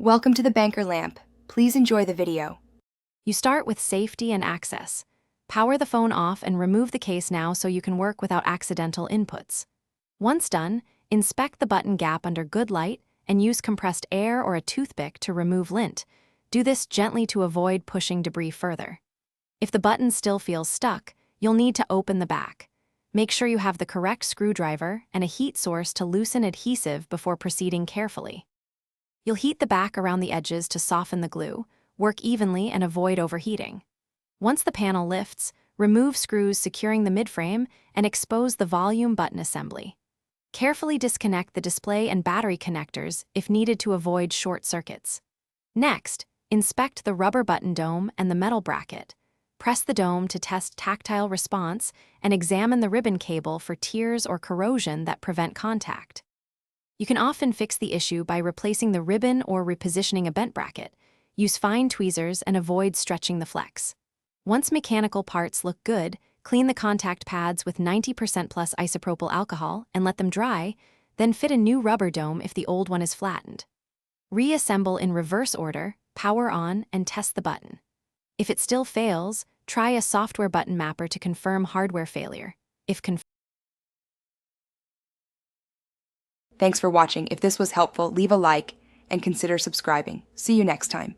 Welcome to the banker lamp. Please enjoy the video. You start with safety and access. Power the phone off and remove the case now so you can work without accidental inputs. Once done, inspect the button gap under good light and use compressed air or a toothpick to remove lint. Do this gently to avoid pushing debris further. If the button still feels stuck, you'll need to open the back. Make sure you have the correct screwdriver and a heat source to loosen adhesive before proceeding carefully. You'll heat the back around the edges to soften the glue, work evenly and avoid overheating. Once the panel lifts, remove screws securing the midframe and expose the volume button assembly. Carefully disconnect the display and battery connectors if needed to avoid short circuits. Next, inspect the rubber button dome and the metal bracket. Press the dome to test tactile response and examine the ribbon cable for tears or corrosion that prevent contact. You can often fix the issue by replacing the ribbon or repositioning a bent bracket. Use fine tweezers and avoid stretching the flex. Once mechanical parts look good, clean the contact pads with 90% plus isopropyl alcohol and let them dry, then fit a new rubber dome if the old one is flattened. Reassemble in reverse order, power on, and test the button. If it still fails, try a software button mapper to confirm hardware failure. Thanks for watching. If this was helpful, leave a like and consider subscribing. See you next time.